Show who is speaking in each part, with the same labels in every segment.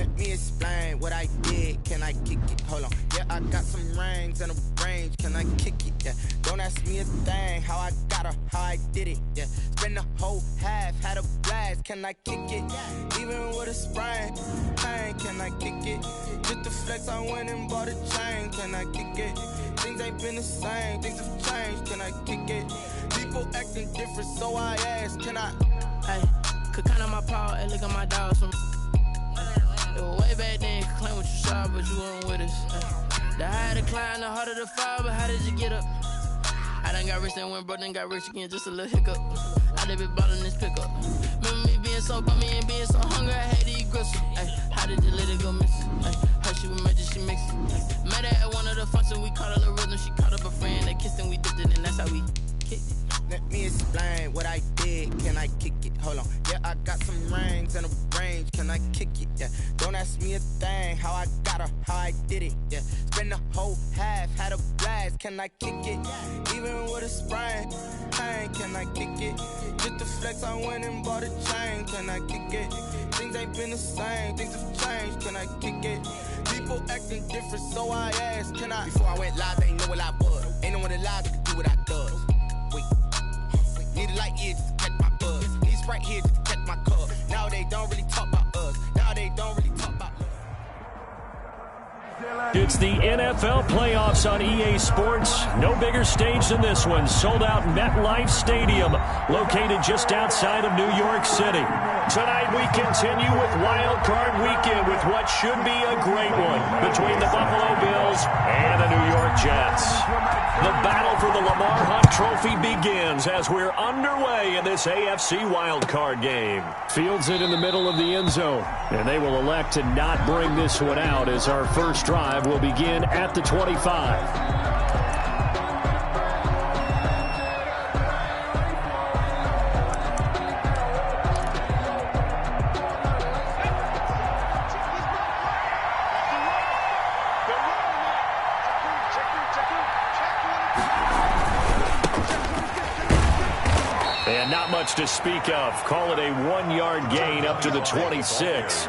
Speaker 1: Let me explain what I did. Can I kick it? Hold on. Yeah, I got some rings and a range. Can I kick it? Yeah. Don't ask me a thing. How I got her, how I did it. Yeah. Spend the whole half, had a blast. Can I kick it? Even with a sprain, pain. Can I kick it? Just to flex, I went and bought a chain. Can I kick it? Things ain't been the same. Things have changed. Can I kick it? People acting different, so I ask. Can I?
Speaker 2: Hey, could count on my paw and look at my dogs from. It was way back then, could claim what you saw, but you weren't with us. The higher the climb, the harder the fall, but how did you get up? I done got rich and went broke, then got rich again, just a little hiccup. I done been ballin' this pickup. Remember me being so bummy and being so hungry, I had to eat gristle. Ay, how did you let it go miss? Ay, her she was magic, she mixed it. Met her at one of the functions, we caught a little rhythm, she caught up a friend, they kissed and we dipped it, and that's how we kicked it.
Speaker 1: Let me explain what I did. Can I kick it? Hold on. Yeah, I got some rings and a range. Can I kick it? Yeah. Don't ask me a thing. How I got her, how I did it. Yeah. Spend the whole half, had a blast. Can I kick it? Even with a sprain, pain. Can I kick it? Just to flex, I went and bought a chain. Can I kick it? Things ain't been the same. Things have changed. Can I kick it? People acting different, so I asked. Can I? Before I went live, they ain't know what I was. Ain't no one alive that could do what I does. Wait. Need a light here just to catch my buzz. Need Sprite here just to catch my cup. Now they don't really talk about us. Now they don't really talk about us.
Speaker 3: It's the NFL playoffs on EA Sports. No bigger stage than this one. Sold out MetLife Stadium, located just outside of New York City. Tonight we continue with Wildcard Weekend with what should be a great one between the Buffalo Bills and the New York Jets. The battle for the Lamar Hunt Trophy begins as we're underway in this AFC Wildcard game. Fields it in the middle of the end zone, and they will elect to not bring this one out as our first drive will begin at the 25. And not much to speak of. Call it a 1-yard gain up to the 26.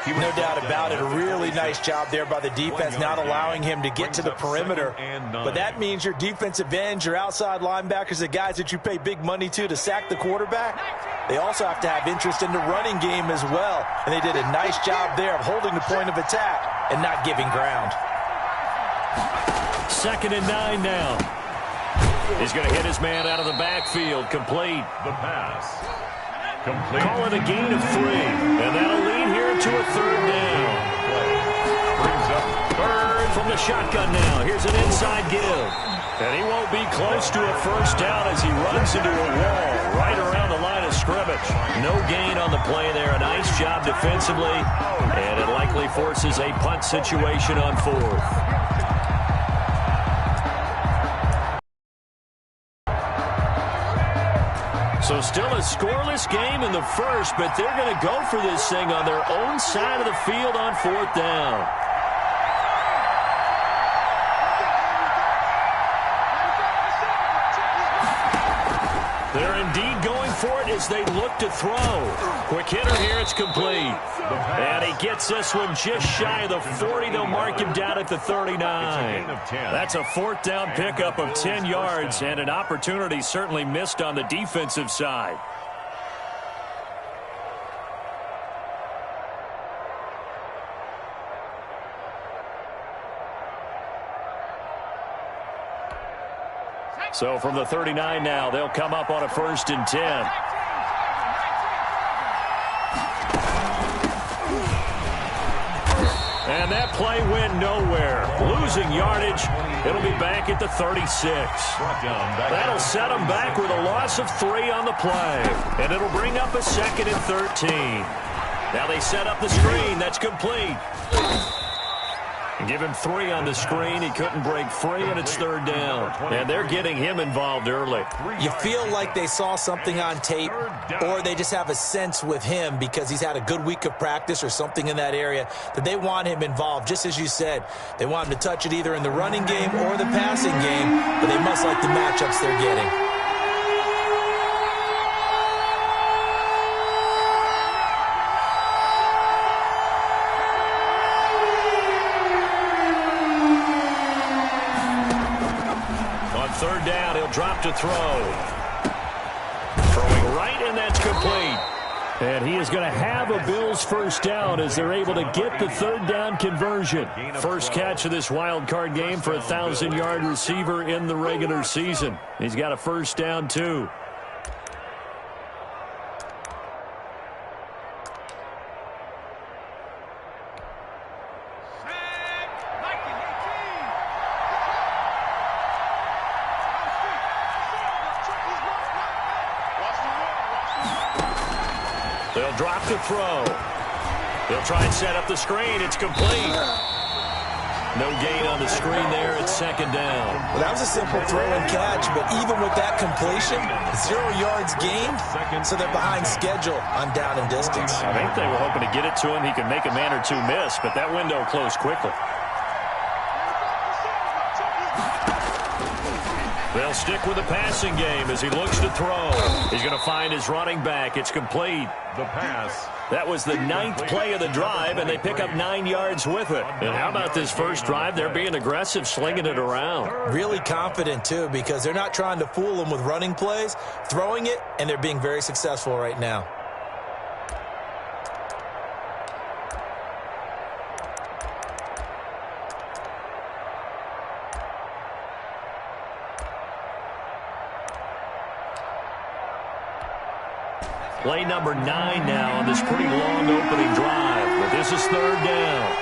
Speaker 4: No doubt about it. A really nice job there by the defense, not allowing him to get to the perimeter. But that means your defensive ends, your outside linebackers, the guys that you pay big money to sack the quarterback, they also have to have interest in the running game as well. And they did a nice job there of holding the point of attack and not giving ground.
Speaker 3: 2nd and 9 now. He's going to hit his man out of the backfield. Complete.
Speaker 5: The pass. Complete.
Speaker 3: Call it a gain of 3. And that'll lead here to a 3rd down.
Speaker 5: Brings up 3rd.
Speaker 3: From the shotgun now. Here's an inside give. And he won't be close to a first down as he runs into a wall right around the line of scrimmage. No gain on the play there. A nice job defensively. And it likely forces a punt situation on 4th. So still a scoreless game in the first, but they're going to go for this thing on their own side of the field on 4th down. They're indeed going for it as they look to throw. Quick hitter here, it's complete. And he gets this one just shy of the 40. They'll mark him down at the 39. That's a 4th down pickup of 10 yards and an opportunity certainly missed on the defensive side. So from the 39 now, they'll come up on a 1st and 10. And that play went nowhere. Losing yardage. It'll be back at the 36. That'll set them back with a loss of 3 on the play. And it'll bring up a 2nd and 13. Now they set up the screen. That's complete. Give him 3 on the screen. He couldn't break free, and it's 3rd down. And they're getting him involved early.
Speaker 4: You feel like they saw something on tape, or they just have a sense with him because he's had a good week of practice or something in that area that they want him involved. Just as you said, they want him to touch it either in the running game or the passing game, but they must like the matchups they're getting.
Speaker 3: up to throw. Throwing right, and that's complete. And he is going to have a Bills first down as they're able to get the third down conversion. First catch of this wild card game for a 1,000-yard receiver in the regular season. He's got a first down, too. They'll drop the throw. They'll try and set up the screen. It's complete. No gain on the screen there. It's second down.
Speaker 4: Well, that was a simple throw and catch, but even with that completion, 0 yards gained, so they're behind schedule on down and distance.
Speaker 3: I think they were hoping to get it to him. He could make a man or two miss, but that window closed quickly. They'll stick with the passing game as he looks to throw. He's going to find his running back. It's complete.
Speaker 5: The pass.
Speaker 3: That was the 9th play of the drive, and they pick up 9 yards with it. And how about this first drive? They're being aggressive, slinging it around.
Speaker 4: Really confident, too, because they're not trying to fool them with running plays, throwing it, and they're being very successful right now.
Speaker 3: Play number 9 now on this pretty long opening drive. But this is third down.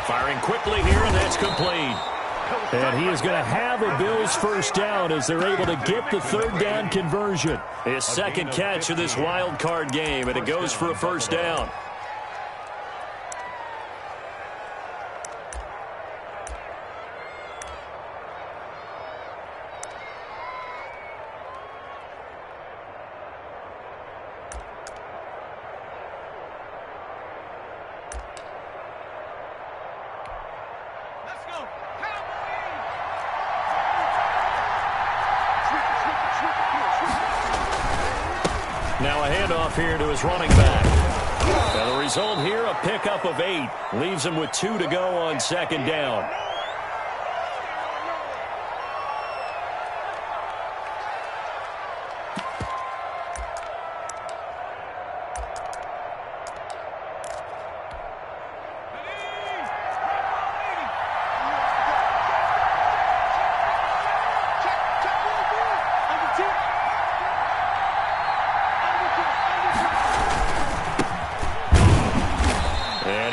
Speaker 3: Firing quickly here, and that's complete. And he is going to have a Bills first down as they're able to get the third down conversion. His second catch of this wild card game, and it goes for a first down. Now a handoff here to his running back. And the result here, a pickup of 8. Leaves him with 2 to go on second down.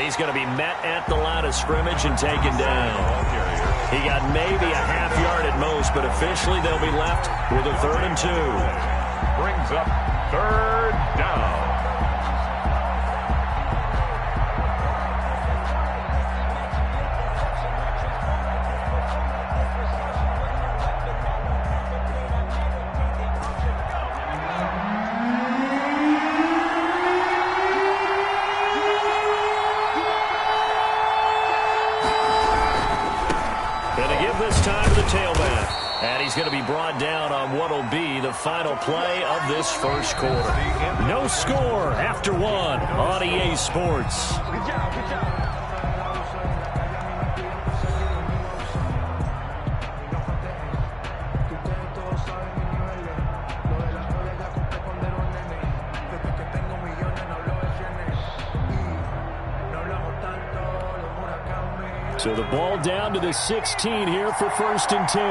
Speaker 3: He's going to be met at the line of scrimmage and taken down. He got maybe a half yard at most, but officially they'll be left with a 3rd and 2.
Speaker 5: Brings up third down.
Speaker 3: Tailback. And he's going to be brought down on what will be the final play of this first quarter. No score after 1 on EA Sports. So the ball down to the 16 here for 1st and 10.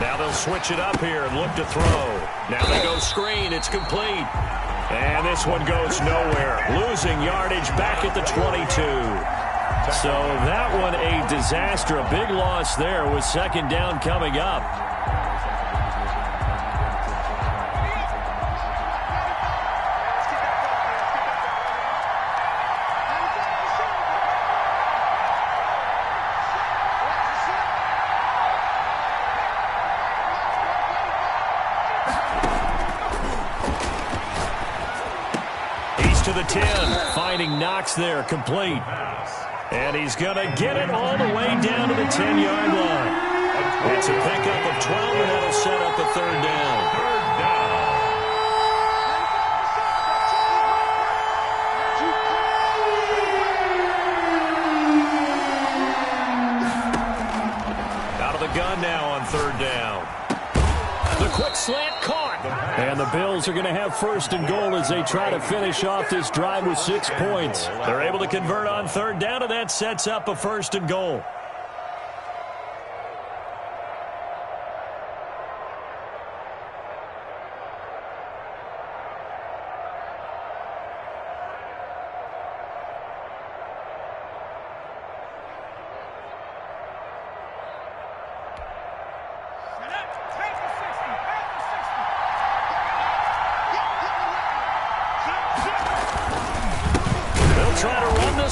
Speaker 3: Now they'll switch it up here and look to throw. Now they go screen. It's complete. And this one goes nowhere. Losing yardage back at the 22. So that one a disaster. A big loss there with second down coming up. To the 10, finding Knox there, complete. And he's going to get it all the way down to the 10-yard line. It's a pickup of 12, and that'll set up a third down. Out of the gun now on third down. The quick slant caught. And the Bills are going to have first and goal as they try to finish off this drive with 6 points. They're able to convert on third down, and that sets up a first and goal.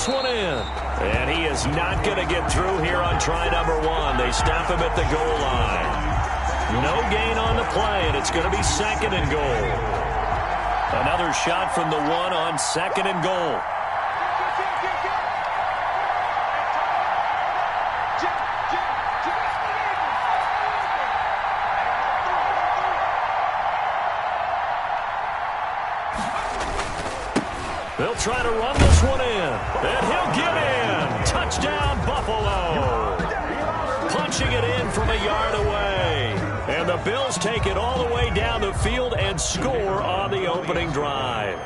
Speaker 3: One in, and he is not going to get through here on try number 1. They stop him at the goal line. No gain on the play, and it's going to be second and goal. Another shot from the 1 on second and goal. They'll try to run this one in, and he'll get in. Touchdown, Buffalo. Punching it in from a yard away. And the Bills take it all the way down the field and score on the opening drive.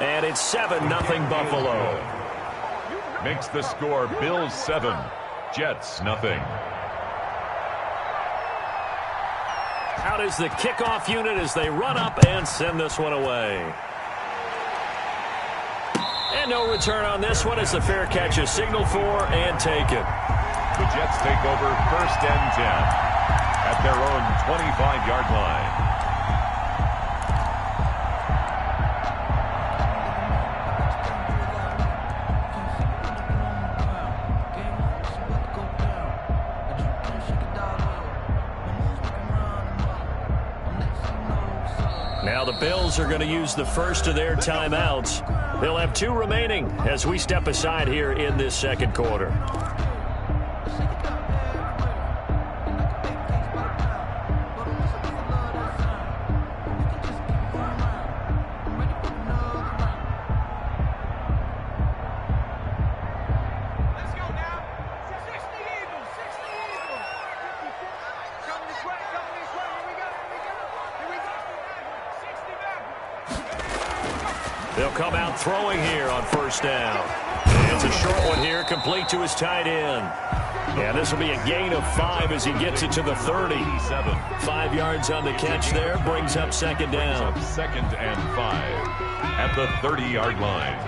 Speaker 3: And it's 7-0 Buffalo.
Speaker 5: Makes the score Bills 7, Jets nothing.
Speaker 3: Out is the kickoff unit as they run up and send this one away. And no return on this one as the fair catch is signaled for and taken.
Speaker 5: The Jets take over first and 10 at their own 25-yard line.
Speaker 3: Now the Bills are going to use the first of their timeouts. They'll have 2 remaining as we step aside here in this second quarter. They'll come out throwing here on first down. It's a short one here, complete to his tight end. Yeah, this will be a gain of 5 as he gets it to the 30. 5 yards on the catch there, brings up second down.
Speaker 5: Second and 5 at the 30-yard line.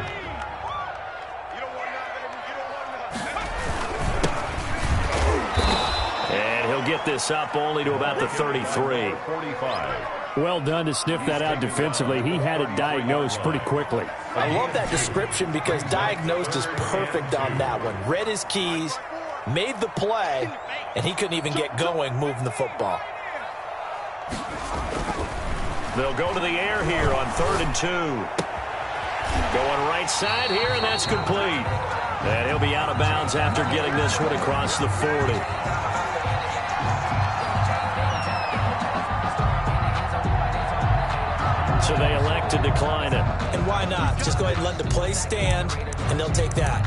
Speaker 3: And he'll get this up only to about the 33.
Speaker 5: 45.
Speaker 6: Well done to sniff that out defensively. He had it diagnosed pretty quickly.
Speaker 4: I love that description because diagnosed is perfect on that one. Read his keys, made the play, and he couldn't even get going moving the football.
Speaker 3: They'll go to the air here on 3rd and 2. Going right side here, and that's complete. And he'll be out of bounds after getting this one across the 40. So they elect to decline it.
Speaker 4: And why not? Just go ahead and let the play stand, and they'll take that.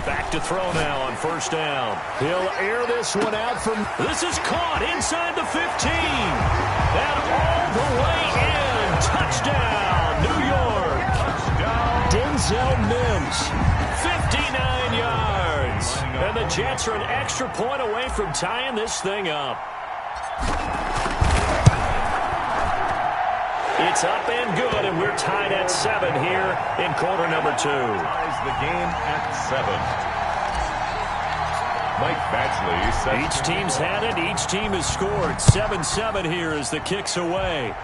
Speaker 3: Back to throw now on first down.
Speaker 6: He'll air this one out from...
Speaker 3: This is caught inside the 15. And all the way in. Touchdown, New York.
Speaker 6: Denzel Mims.
Speaker 3: 59 yards. And the Jets are an extra point away from tying this thing up. It's up and good, and we're tied at 7 here in quarter number 2.
Speaker 5: Ties the game at 7. Mike Badgley.
Speaker 3: Each team's had it. Each team has scored. 7-7 here as the kick's away.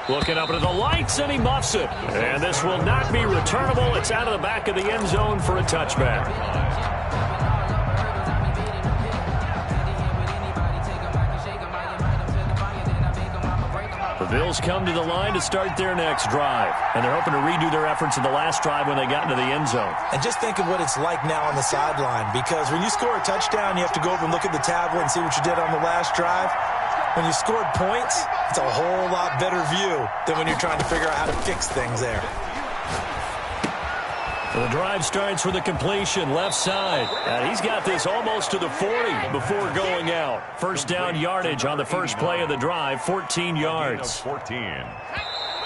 Speaker 3: Looking up into the lights, and he muffs it. And this will not be returnable. It's out of the back of the end zone for a touchback. The Bills come to the line to start their next drive. And they're hoping to redo their efforts in the last drive when they got into the end zone.
Speaker 4: And just think of what it's like now on the sideline. Because when you score a touchdown, you have to go over and look at the tablet and see what you did on the last drive. When you scored points, it's a whole lot better view than when you're trying to figure out how to fix things there.
Speaker 3: The drive starts with a completion left side. And he's got this almost to the 40 before going out. First down yardage on the first play of the drive, 14 yards.
Speaker 5: 14.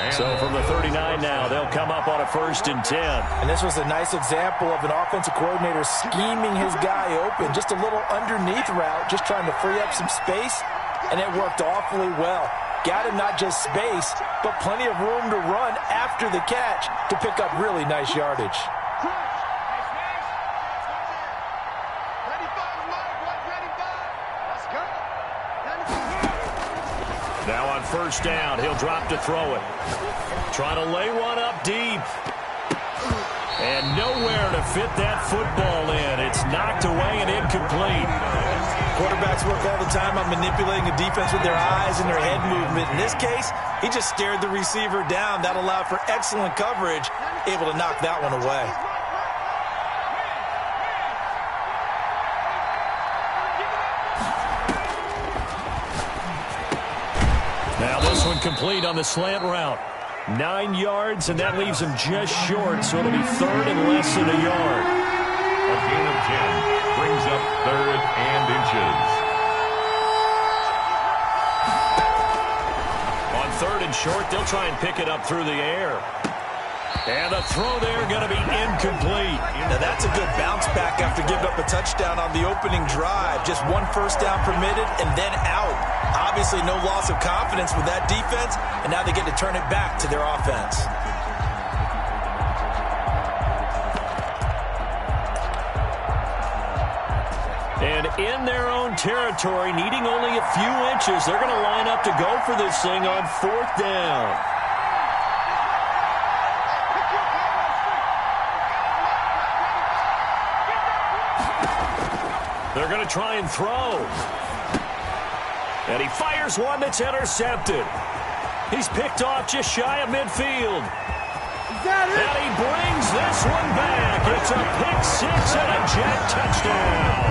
Speaker 3: So from the 39 now, they'll come up on a 1st and 10.
Speaker 4: And this was a nice example of an offensive coordinator scheming his guy open. Just a little underneath route, just trying to free up some space. And it worked awfully well. Got him not just space, but plenty of room to run after the catch to pick up really nice yardage.
Speaker 3: Now on 1st down, he'll drop to throw it. Trying to lay one up deep. And nowhere to fit that football in. It's knocked away and incomplete.
Speaker 4: Quarterbacks work all the time on manipulating a defense with their eyes and their head movement. In this case, he just stared the receiver down. That allowed for excellent coverage, able to knock that one away.
Speaker 3: Now this one complete on the slant route. 9 yards, and that leaves him just short, so it'll be 3rd and less than a yard.
Speaker 5: A gain of 10 brings up 3rd and inches.
Speaker 3: On 3rd and short, they'll try and pick it up through the air. And the throw there going to be incomplete.
Speaker 4: Now that's a good bounce back after giving up a touchdown on the opening drive. Just 1 first down permitted and then out. Obviously no loss of confidence with that defense, and now they get to turn it back to their offense.
Speaker 3: And in their own territory, needing only a few inches, they're going to line up to go for this thing on 4th down. They're going to try and throw. And he fires one that's intercepted. He's picked off just shy of midfield. And he brings this one back. It's a pick 6 and a jet touchdown.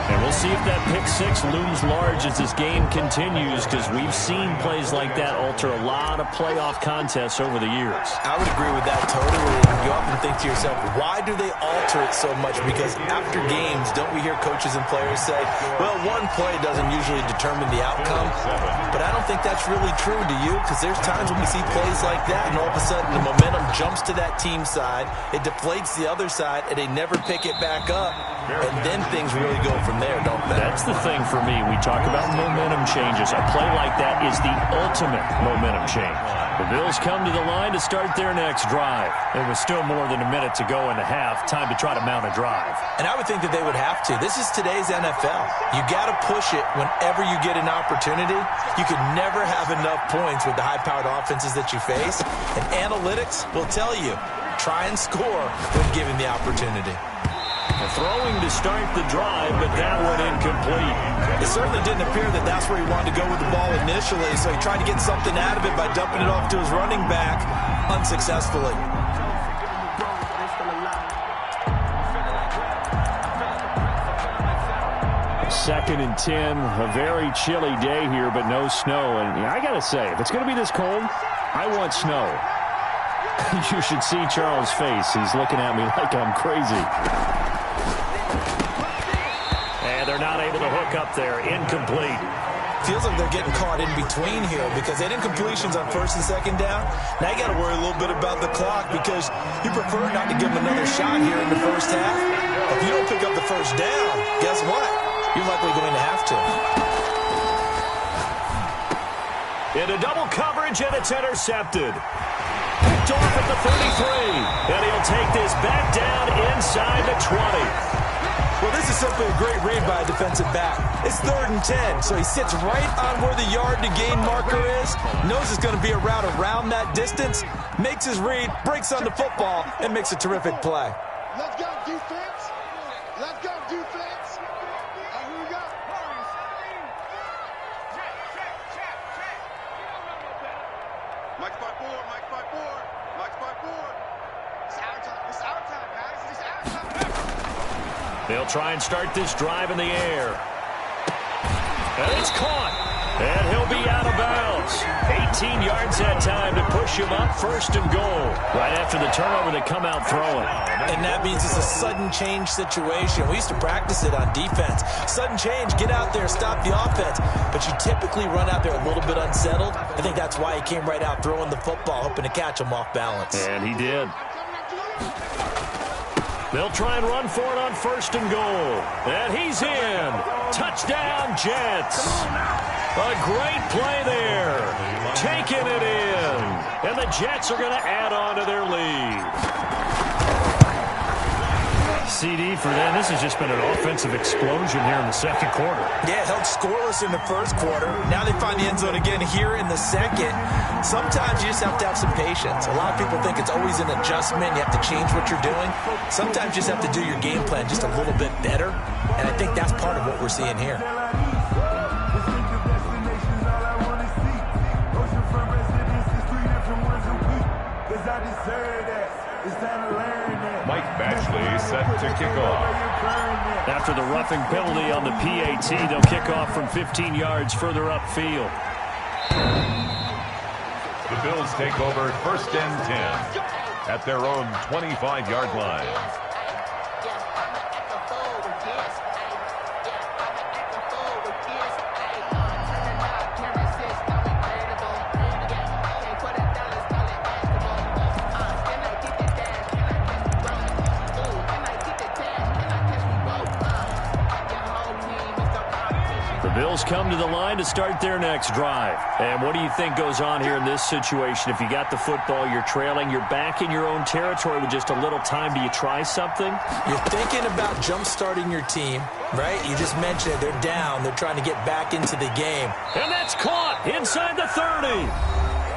Speaker 3: And we'll see if that pick 6 looms large as this game continues, because we've seen plays like that alter a lot of playoff contests over the years.
Speaker 4: I would agree with that totally. You often think to yourself, why do they alter it so much? Because after games, don't we hear coaches and players say, well, one play doesn't usually determine the outcome. But I don't think that's really true, do you? Because there's times when we see plays like that, and all of a sudden the momentum jumps to that team side, it deflates the other side, and they never pick it back up. And then things really go from there, don't they?
Speaker 3: That's the thing for me. We talk about momentum changes. A play like that is the ultimate momentum change. The Bills come to the line to start their next drive. There was still more than a minute to go in the half. Time to try to mount a drive.
Speaker 4: And I would think that they would have to. This is today's NFL. You got to push it whenever you get an opportunity. You can never have enough points with the high-powered offenses that you face. And analytics will tell you, try and score when given the opportunity.
Speaker 3: Throwing to start the drive, but that one incomplete.
Speaker 4: It certainly didn't appear that that's where he wanted to go with the ball initially, so he tried to get something out of it by dumping it off to his running back unsuccessfully.
Speaker 3: Second and 10, a very chilly day here, but no snow. And I got to say, if it's going to be this cold, I want snow. You should see Charles' face. He's looking at me like I'm crazy. And they're not able to hook up there. Incomplete.
Speaker 4: Feels like they're getting caught in between here because they didn't incompletions on 1st and 2nd down. Now you got to worry a little bit about the clock because you prefer not to give them another shot here in the first half. If you don't pick up the first down, guess what? You're likely going to have to.
Speaker 3: Into double coverage, and it's intercepted. Picked off at the 33. And he'll take this back down inside the 20.
Speaker 4: Well, this is simply a great read by a defensive back. It's 3rd and 10, so he sits right on where the yard to gain marker is, knows it's going to be a route around that distance, makes his read, breaks on the football, and makes a terrific play.
Speaker 7: Let's go, defense. Let's go, defense. Here we go. Mike's 5-4, Mike's 5-4, Mike's 5-4. It's our time. It's our time, guys. It's our time.
Speaker 3: They'll try and start this drive in the air. And it's caught. And he'll be out of bounds. 18 yards that time to push him up 1st and goal. Right after the turnover, they come out throwing.
Speaker 4: And that means it's a sudden change situation. We used to practice it on defense. Sudden change, get out there, stop the offense. But you typically run out there a little bit unsettled. I think that's why he came right out throwing the football, hoping to catch him off balance.
Speaker 3: And he did. They'll try and run for it on 1st and goal. And he's in. Touchdown, Jets. A great play there. Taking it in. And the Jets are going to add on to their lead. CD for them. This has just been an offensive explosion here in the 2nd quarter.
Speaker 4: Yeah, held scoreless in the 1st quarter. Now they find the end zone again here in the 2nd. Sometimes you just have to have some patience. A lot of people think it's always an adjustment. You have to change what you're doing. Sometimes you just have to do your game plan just a little bit better. And I think that's part of what we're seeing here.
Speaker 5: Mike Batchley set to kick off.
Speaker 3: After the roughing penalty on the PAT, they'll kick off from 15 yards further upfield.
Speaker 5: The Bills take over 1st and 10 at their own 25-yard line.
Speaker 3: Bills come to the line to start their next drive. And what do you think goes on here in this situation? If you got the football, you're trailing, you're back in your own territory with just a little time. Do you try something?
Speaker 4: You're thinking about jump-starting your team, right? You just mentioned it. They're down. They're trying to get back into the game.
Speaker 3: And that's caught inside the 30.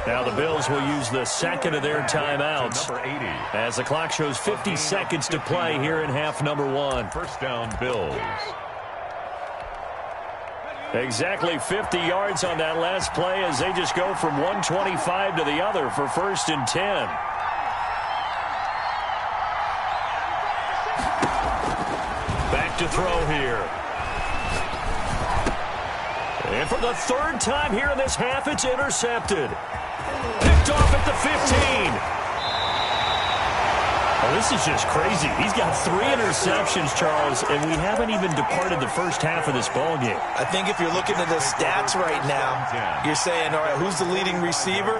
Speaker 3: Now the Bills will use the 2nd of their timeouts as the clock shows 50 seconds to play here in half number 1.
Speaker 5: 1st down, Bills.
Speaker 3: Exactly 50 yards on that last play as they just go from 125 to the other for 1st and 10. Back to throw here. And for the 3rd time here in this half, it's intercepted. Picked off at the 15. Oh, this is just crazy. He's got 3 interceptions, Charles, and we haven't even departed the first half of this ballgame.
Speaker 4: I think if you're looking at the stats right now, you're saying, all right, who's the leading receiver?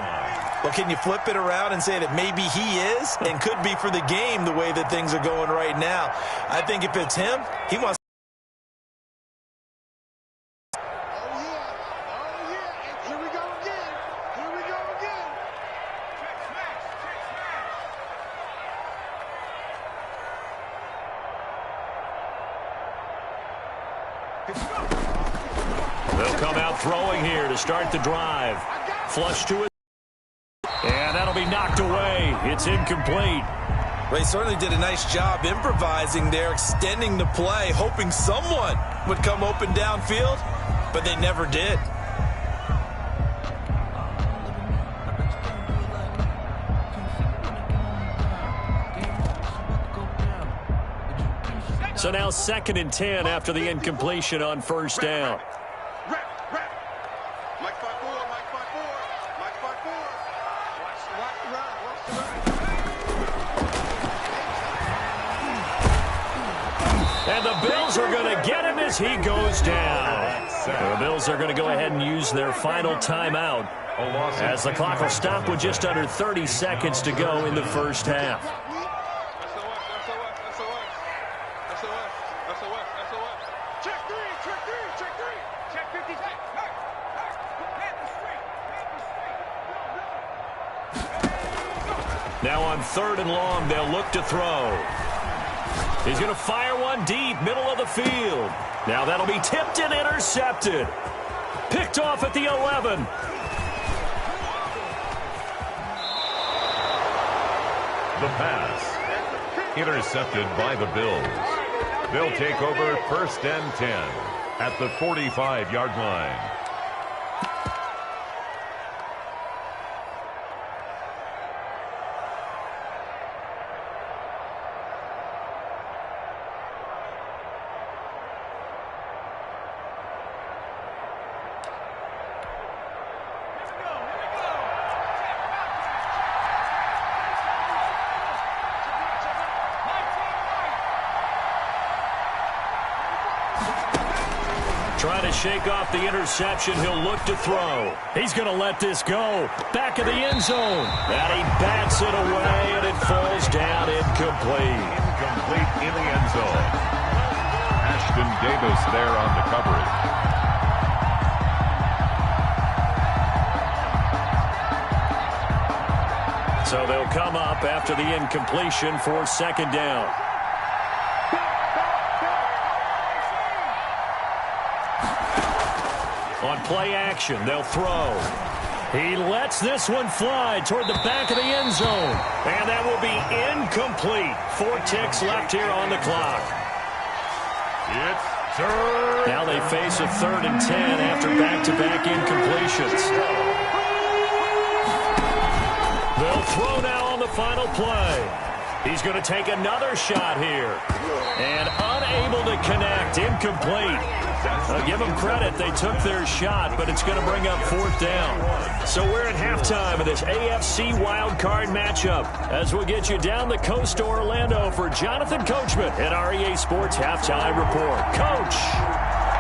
Speaker 4: Well, can you flip it around and say that maybe he is and could be for the game the way that things are going right now? I think if it's him, he wants.
Speaker 3: They'll come out throwing here to start the drive. Flush to it. And that'll be knocked away. It's incomplete.
Speaker 4: They certainly did a nice job improvising there, extending the play, hoping someone would come open downfield, but they never did.
Speaker 3: So now 2nd and 10 after the incompletion on 1st down. And the Bills are going to get him as he goes down. The Bills are going to go ahead and use their final timeout as the clock will stop with just under 30 seconds to go in the 1st half. Now on 3rd and long, they'll look to throw. He's going to fire one deep, middle of the field. Now that'll be tipped and intercepted. Picked off at the 11.
Speaker 5: The pass. Intercepted by the Bills. They'll take over 1st and 10 at the 45-yard line.
Speaker 3: Trying to shake off the interception. He'll look to throw. He's going to let this go. Back of the end zone. And he bats it away, and it falls down incomplete.
Speaker 5: Incomplete in the end zone. Ashton Davis there on the coverage.
Speaker 3: So they'll come up after the incompletion for 2nd down. On play action, they'll throw. He lets this one fly toward the back of the end zone. And that will be incomplete. 4 ticks left here on the clock.
Speaker 5: It's third.
Speaker 3: Now they face a 3rd and 10 after back-to-back incompletions. They'll throw now on the final play. He's going to take another shot here. And unable to connect. Incomplete. I'll give them credit. They took their shot, but it's going to bring up 4th down. So we're at halftime of this AFC Wildcard matchup as we'll get you down the coast to Orlando for Jonathan Coachman at our EA Sports Halftime Report. Coach,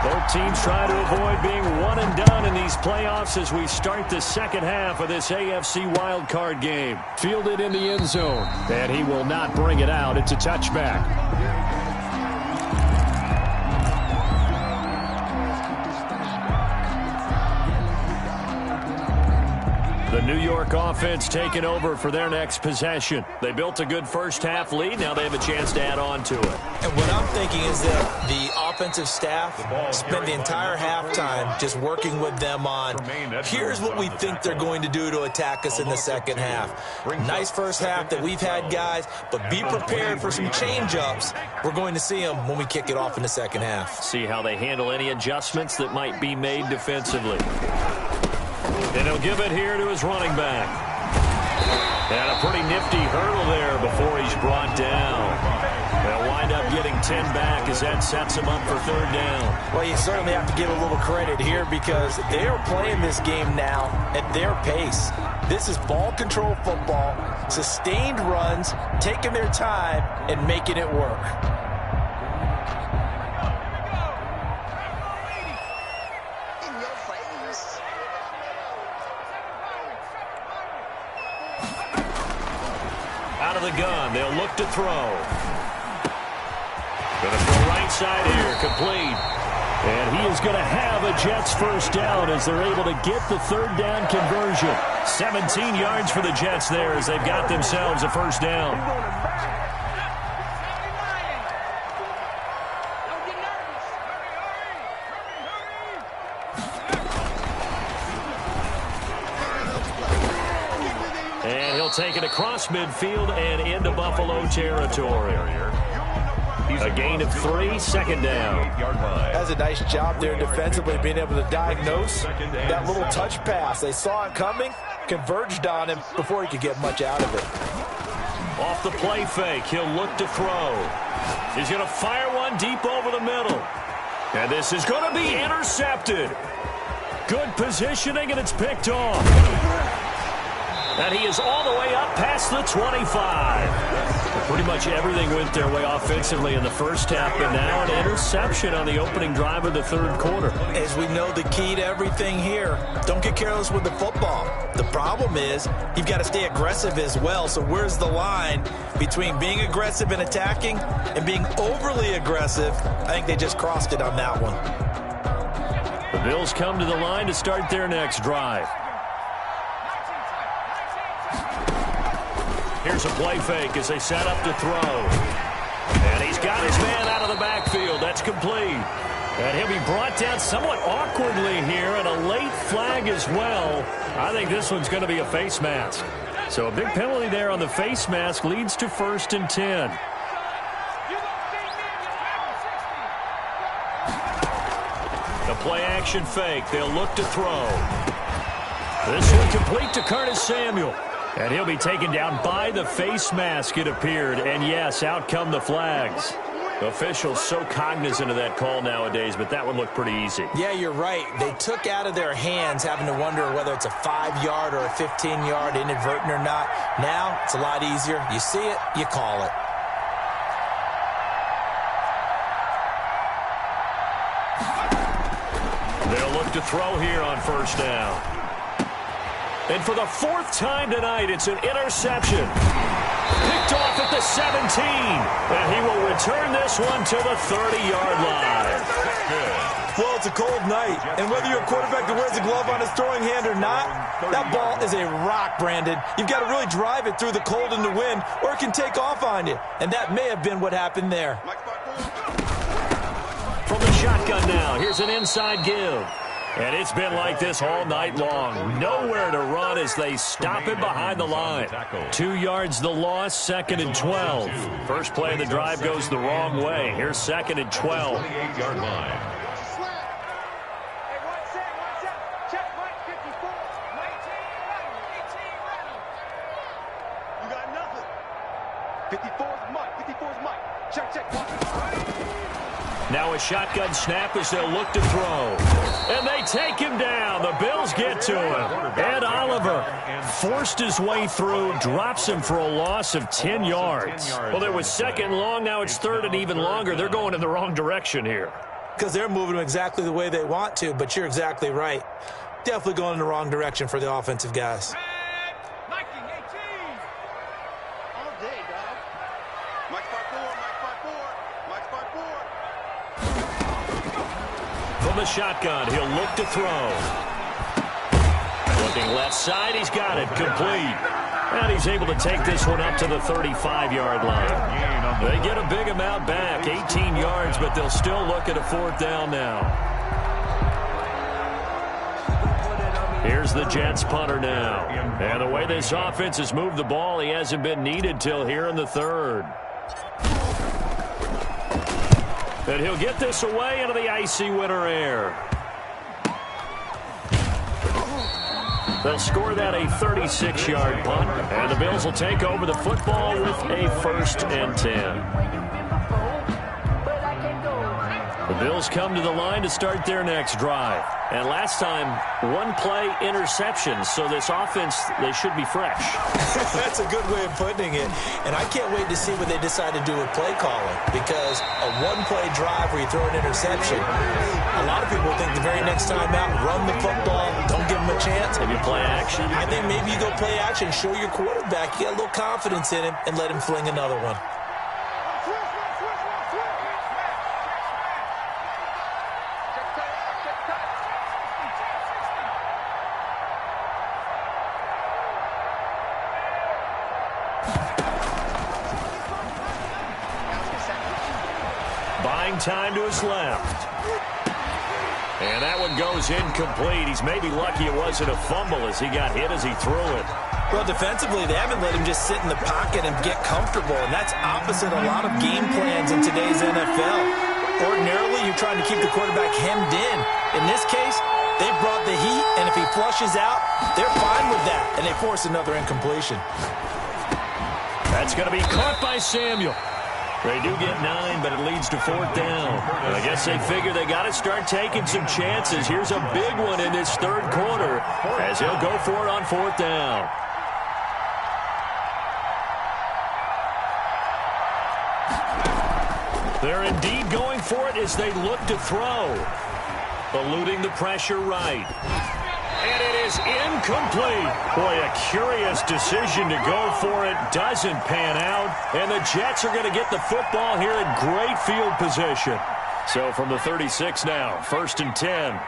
Speaker 3: both teams trying to avoid being one and done in these playoffs as we start the 2nd half of this AFC Wildcard game. Fielded in the end zone, and he will not bring it out. It's a touchback. The New York offense taking over for their next possession. They built a good first half lead. Now they have a chance to add on to it.
Speaker 4: And what I'm thinking is that the offensive staff spent the entire halftime just working with them on, here's what we think they're going to do to attack us in the 2nd half. Nice first half that we've had, guys, but be prepared for some change-ups. We're going to see them when we kick it off in the 2nd half.
Speaker 3: See how they handle any adjustments that might be made defensively. And he'll give it here to his running back. And a pretty nifty hurdle there before he's brought down. They'll wind up getting 10 back as that sets him up for 3rd down.
Speaker 4: Well, you certainly have to give a little credit here because they are playing this game now at their pace. This is ball control football, sustained runs, taking their time, and making it work.
Speaker 3: Out of the gun, they'll look to throw. Going to throw right side here, complete. And he is going to have a Jets 1st down as they're able to get the 3rd down conversion. 17 yards for the Jets there as they've got themselves a 1st down. And he'll take it across midfield and into Buffalo territory. A gain of 3, 2nd down.
Speaker 4: That's a nice job there defensively, being able to diagnose that little touch pass. They saw it coming, converged on him before he could get much out of it.
Speaker 3: Off the play fake, he'll look to throw. He's going to fire one deep over the middle. And this is going to be intercepted. Good positioning, and it's picked off. And he is all the way up past the 25. Pretty much everything went their way offensively in the first half, but now an interception on the opening drive of the 3rd quarter.
Speaker 4: As we know, the key to everything here, don't get careless with the football. The problem is you've got to stay aggressive as well. So where's the line between being aggressive and attacking and being overly aggressive? I think they just crossed it on that one.
Speaker 3: The Bills come to the line to start their next drive. Here's a play fake as they set up to throw. And he's got his man out of the backfield. That's complete. And he'll be brought down somewhat awkwardly here, and a late flag as well. I think this one's going to be a face mask. So a big penalty there on the face mask leads to 1st and 10. The play-action fake. They'll look to throw. This one complete to Curtis Samuel. And he'll be taken down by the face mask, it appeared. And, yes, out come the flags. Officials so cognizant of that call nowadays, but that one looked pretty easy.
Speaker 4: Yeah, you're right. They took out of their hands having to wonder whether it's a 5-yard or a 15-yard inadvertent or not. Now it's a lot easier. You see it, you call it.
Speaker 3: They'll look to throw here on 1st down. And for the 4th time tonight, it's an interception. Picked off at the 17. And he will return this one to the 30-yard line.
Speaker 4: Well, it's a cold night. And whether you're a quarterback that wears a glove on his throwing hand or not, that ball is a rock, Brandon. You've got to really drive it through the cold and the wind, or it can take off on you. And that may have been what happened there.
Speaker 3: From the shotgun now, here's an inside give. And it's been like this all night long. Nowhere to run as they stop him behind the line. 2 yards the loss, 2nd and 12. First play of the drive goes the wrong way. Here's 2nd and 12.
Speaker 5: 28-yard line.
Speaker 7: You got nothing. 54's Mike. 54's Mike. Check.
Speaker 3: Now a shotgun snap as they'll look to throw. And they take him down. The Bills get to him. Ed Oliver forced his way through, drops him for a loss of 10 yards. Well, it was 2nd and long. Now it's 3rd and even longer. They're going in the wrong direction here.
Speaker 4: Because they're moving them exactly the way they want to, but you're exactly right. Definitely going in the wrong direction for the offensive guys.
Speaker 7: All day, dog. Mike's 5'4", Mike's 5'4", Mike's 5'4".
Speaker 3: From the shotgun, he'll look to throw. Looking left side, he's got it, complete. And he's able to take this one up to the 35-yard line. They get a big amount back, 18 yards, but they'll still look at a 4th down now. Here's the Jets punter now. And the way this offense has moved the ball, he hasn't been needed till here in the 3rd. And he'll get this away into the icy winter air. They'll score that a 36-yard punt, and the Bills will take over the football with a 1st and 10. The Bills come to the line to start their next drive. And last time, 1-play interception, so this offense, they should be fresh.
Speaker 4: That's a good way of putting it. And I can't wait to see what they decide to do with play calling, because a 1-play drive where you throw an interception, a lot of people think the very next time out, run the football, don't give them a chance.
Speaker 3: Maybe play action.
Speaker 4: I think maybe you go play action, show your quarterback, you get a little confidence in him, and let him fling another one.
Speaker 3: Buying time to his left. And that one goes incomplete. He's maybe lucky it wasn't a fumble as he got hit as he threw it.
Speaker 4: Well, defensively, they haven't let him just sit in the pocket and get comfortable, and that's opposite a lot of game plans in today's NFL. Ordinarily, you're trying to keep the quarterback hemmed in. In this case, they brought the heat, and if he flushes out, they're fine with that, and they force another incompletion.
Speaker 3: That's going to be caught by Samuel. They do get 9, but it leads to 4th down. And I guess they figure they got to start taking some chances. Here's a big one in this 3rd quarter as he'll go for it on 4th down. They're indeed going for it as they look to throw. Eluding the pressure right. And it is incomplete. Boy, a curious decision to go for it. Doesn't pan out. And the Jets are going to get the football here in great field position. So from the 36 now, 1st and 10.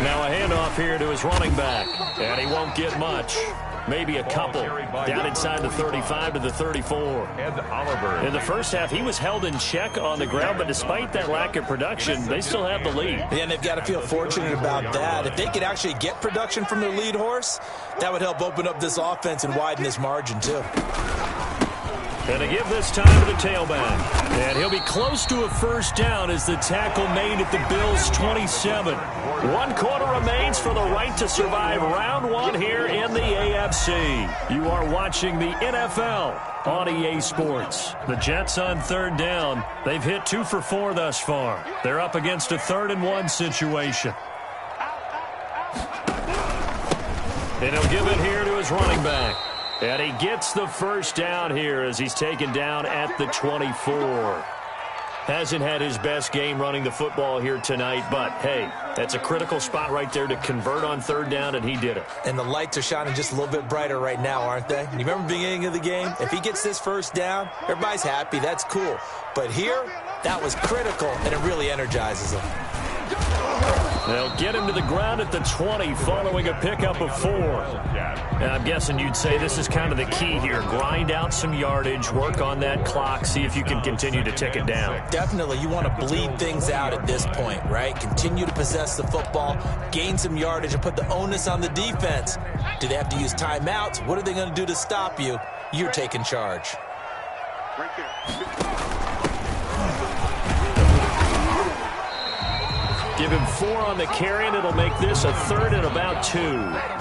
Speaker 3: Now a handoff here to his running back, and he won't get much. Maybe a couple. Down inside the 35 to the 34. In the first half, he was held in check on the ground, but despite that lack of production, they still have the lead.
Speaker 4: Yeah, and they've got to feel fortunate about that. If they could actually get production from their lead horse, that would help open up this offense and widen this margin, too.
Speaker 3: And to give this time to the tailback. And he'll be close to a first down as the tackle made at the Bills' 27. 1 quarter remains for the right to survive round 1 here in the AFC. You are watching the NFL on EA Sports. The Jets on 3rd down. They've hit 2 for 4 thus far. They're up against a 3rd and 1 situation. And he'll give it here to his running back. And he gets the first down here as he's taken down at the 24. Hasn't had his best game running the football here tonight, but, hey, that's a critical spot right there to convert on 3rd down, and he did it.
Speaker 4: And the lights are shining just a little bit brighter right now, aren't they? You remember the beginning of the game? If he gets this first down, everybody's happy. That's cool. But here, that was critical, and it really energizes them.
Speaker 3: They'll get him to the ground at the 20 following a pickup of 4. And I'm guessing you'd say this is kind of the key here. Grind out some yardage, work on that clock, see if you can continue to tick it down.
Speaker 4: Definitely. You want to bleed things out at this point, right? Continue to possess the football, gain some yardage, and put the onus on the defense. Do they have to use timeouts? What are they going to do to stop you? You're taking charge.
Speaker 7: Right there.
Speaker 3: Give him 4 on the carry, and it'll make this a 3rd and about 2.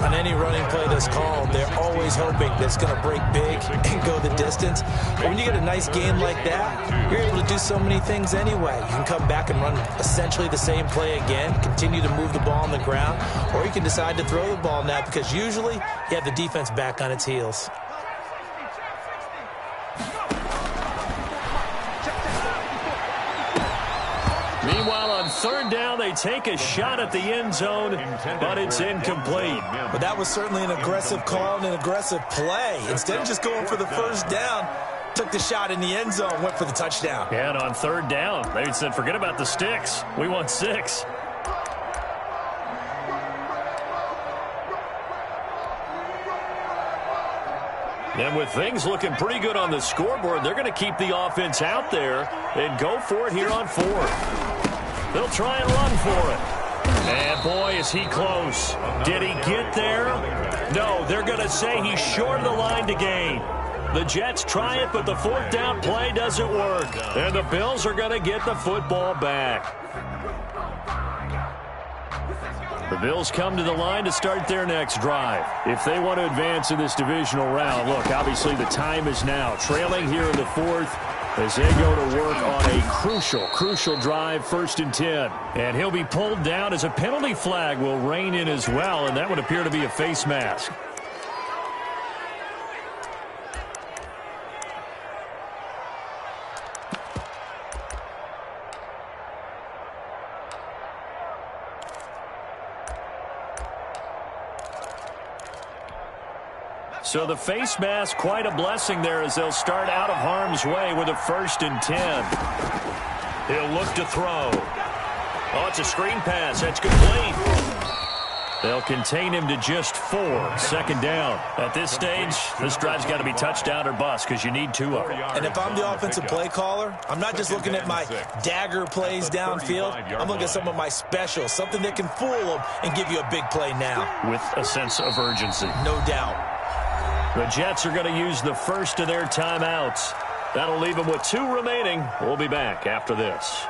Speaker 4: On any running play that's called, they're always hoping that it's going to break big and go the distance. But when you get a nice game like that, you're able to do so many things anyway. You can come back and run essentially the same play again, continue to move the ball on the ground, or you can decide to throw the ball now because usually you have the defense back on its heels.
Speaker 3: Meanwhile, on 3rd down, they take a shot at the end zone, but it's incomplete.
Speaker 4: But that was certainly an aggressive call and an aggressive play. Instead of just going for the first down, took the shot in the end zone, went for the touchdown.
Speaker 3: And on 3rd down, they said, forget about the sticks. We want 6. And with things looking pretty good on the scoreboard, they're going to keep the offense out there and go for it here on 4th. They'll try and run for it. And boy, is he close. Did he get there? No, they're going to say he's short of the line to gain. The Jets try it, but the 4th down play doesn't work. And the Bills are going to get the football back. The Bills come to the line to start their next drive. If they want to advance in this divisional round, look, obviously the time is now. Trailing here in the 4th as they go to work on a crucial drive, 1st and 10. And he'll be pulled down as a penalty flag will rein in as well, and that would appear to be a face mask. So the face mask, quite a blessing there as they'll start out of harm's way with a 1st and 10. He'll look to throw. Oh, it's a screen pass. That's complete. They'll contain him to just 4. 2nd down. At this stage, this drive's got to be touchdown or bust because you need 2 of them.
Speaker 4: And if I'm the offensive play caller, I'm not just looking at my dagger plays downfield. I'm looking at some of my specials, something that can fool them and give you a big play now.
Speaker 3: With a sense of urgency.
Speaker 4: No doubt.
Speaker 3: The Jets are going to use the first of their timeouts. That'll leave them with 2 remaining. We'll be back after this.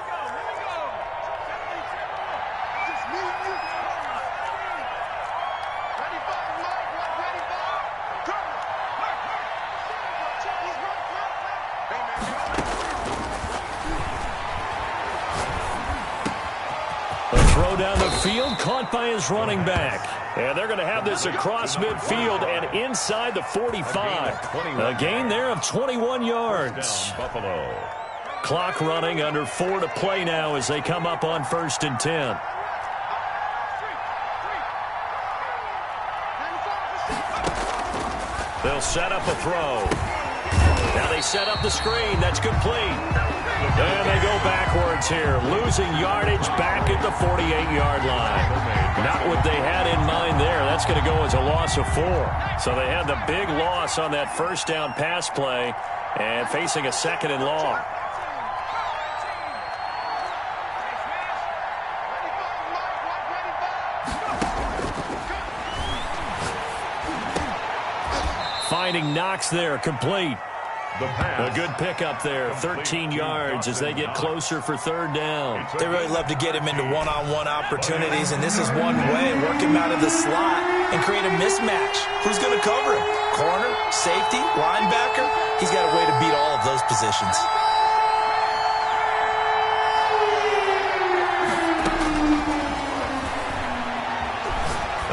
Speaker 3: A throw down the field, caught by his running back. And they're going to have this across midfield and inside the 45. A gain there of 21 yards. Clock running, under 4 to play now as they come up on 1st and 10. They'll set up a throw. Now they set up the screen. That's complete. And they go backwards here, losing yardage back at the 48-yard line. Not what they had in mind there. That's going to go as a loss of 4. So they had the big loss on that first down pass play and facing a 2nd and long. Finding Knox there, complete. A good pickup there, 13 yards as they get closer for 3rd down.
Speaker 4: They really love to get him into one-on-one opportunities, and this is one way, work him out of the slot and create a mismatch. Who's going to cover him? Corner, safety, linebacker? He's got a way to beat all of those positions.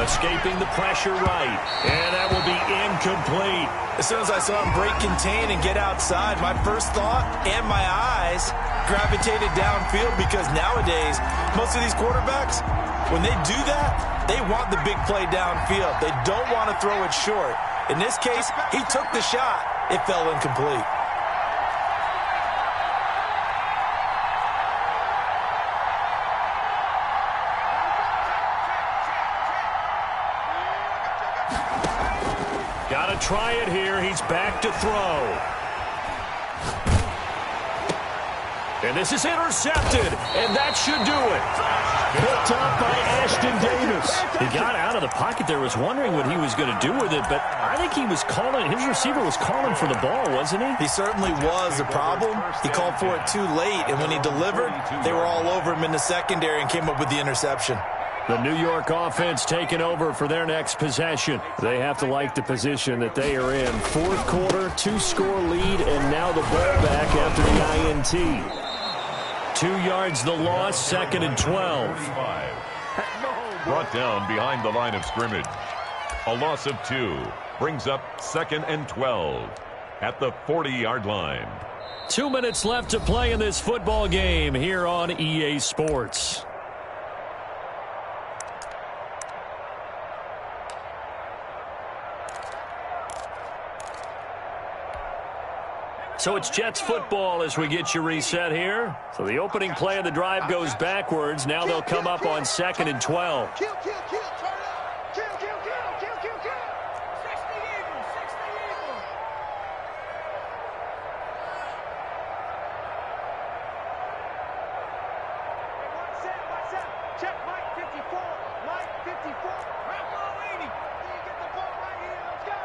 Speaker 3: Escaping the pressure right, and that will be incomplete.
Speaker 4: As soon as I saw him break contain and get outside, my first thought and my eyes gravitated downfield, because nowadays, most of these quarterbacks, when they do that, they want the big play downfield. They don't want to throw it short. In this case, he took the shot. It fell incomplete.
Speaker 3: Got to try it here. He's back to throw. And this is intercepted, and that should do it. Picked up by Ashton Davis. He got out of the pocket there, was wondering what he was going to do with it, but I think he was calling, his receiver was calling for the ball, wasn't he?
Speaker 4: He certainly was. The problem, he called for it too late, and when he delivered, they were all over him in the secondary and came up with the interception.
Speaker 3: The New York offense taking over for their next possession. They have to like the position that they are in. 4th quarter, 2-score lead, and now the ball back after the INT. 2 yards the loss, 2nd and 12.
Speaker 5: Brought down behind the line of scrimmage. A loss of 2 brings up 2nd and 12 at the 40-yard line.
Speaker 3: 2 minutes left to play in this football game here on EA Sports. So it's Jets football as we get you reset here. So the opening play of the drive goes backwards. Now they'll come up on 2nd and 12.
Speaker 7: Kill, kill, kill, turn up. Kill, kill, kill, kill, kill, kill. 60 Eagles, 60 Eagles. What's up? Check Mike 54. Mike 54. Rambo 80. You get the ball right here. Let's go.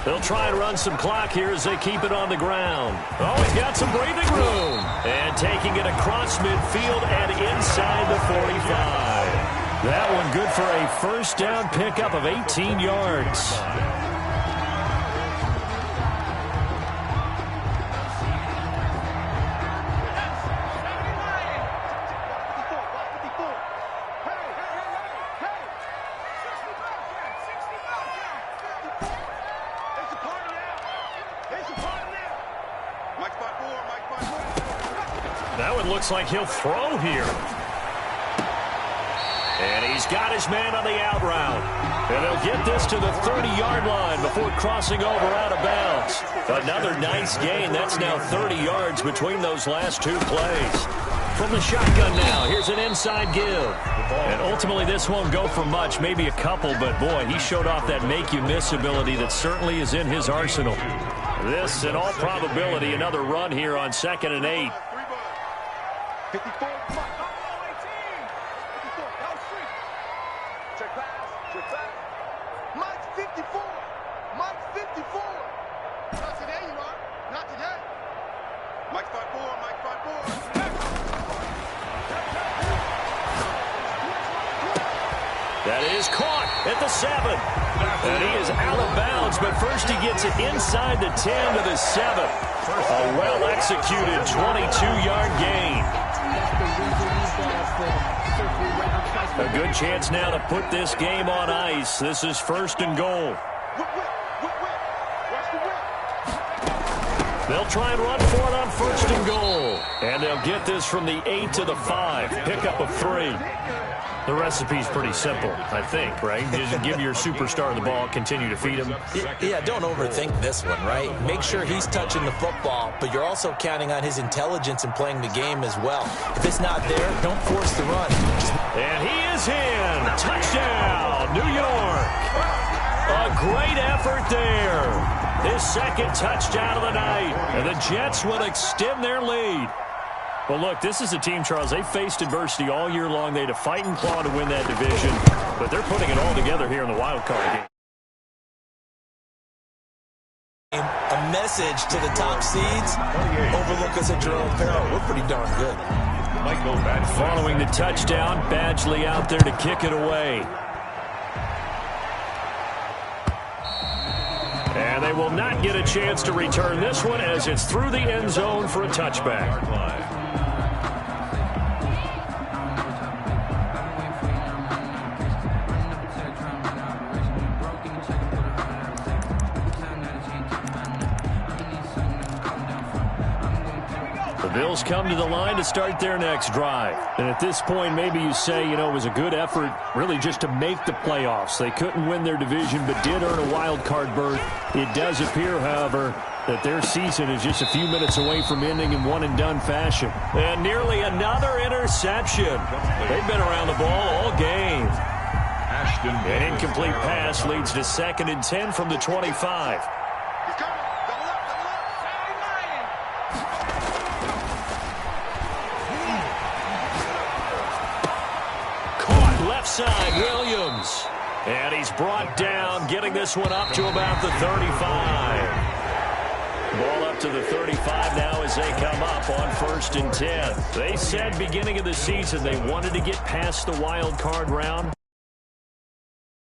Speaker 3: They'll try and run some clock here as they keep it on the ground. Oh, he's got some breathing room. And taking it across midfield and inside the 45. That one good for a first down pickup of 18 yards. That one looks like he'll throw here. And he's got his man on the out route. And they'll get this to the 30-yard line before crossing over out of bounds. Another nice gain. That's now 30 yards between those last 2 plays. From the shotgun now, here's an inside give. And ultimately this won't go for much, maybe a couple, but boy, he showed off that make-you-miss ability that certainly is in his arsenal. This, in all probability, another run here on 2nd and 8.
Speaker 7: 54. Check pass. Check pass. Mike's 54. Mike's 54. Not today, you are. Not today. Mike's 5-4. Mike's 5-4.
Speaker 3: That is caught at the 7. And he is out of bounds, but first he gets it inside the 10 to the 7. A well-executed 22-yard gain. A good chance now to put this game on ice. This is 1st and goal. They'll try and run for it on 1st and goal. And they'll get this from the 8 to the 5. Pickup of 3. The recipe's pretty simple, I think, right? Just give your superstar the ball, continue to feed him.
Speaker 4: Yeah, don't overthink this one, right? Make sure he's touching the football, but you're also counting on his intelligence in playing the game as well. If it's not there, don't force the run.
Speaker 3: And great effort there. His second touchdown of the night. And the Jets will extend their lead. Well, look, this is a team, Charles, they faced adversity all year long. They had to fight and claw to win that division. But they're putting it all together here in the wild card game.
Speaker 4: A message to the top seeds. Overlook us at your own peril. We're pretty darn good.
Speaker 3: Following the touchdown, Badgley out there to kick it away. And they will not get a chance to return this one as it's through the end zone for a touchback. The Bills come to the line to start their next drive. And at this point, maybe you say, you know, it was a good effort really just to make the playoffs. They couldn't win their division but did earn a wild card berth. It does appear, however, that their season is just a few minutes away from ending in one-and-done fashion. And nearly another interception. They've been around the ball all game. An incomplete pass leads to 2nd and 10 from the 25. Side, Williams. And he's brought down, getting this one up to about the 35. Ball up to the 35 now as they come up on 1st and 10. They said beginning of the season they wanted to get past the wild card round.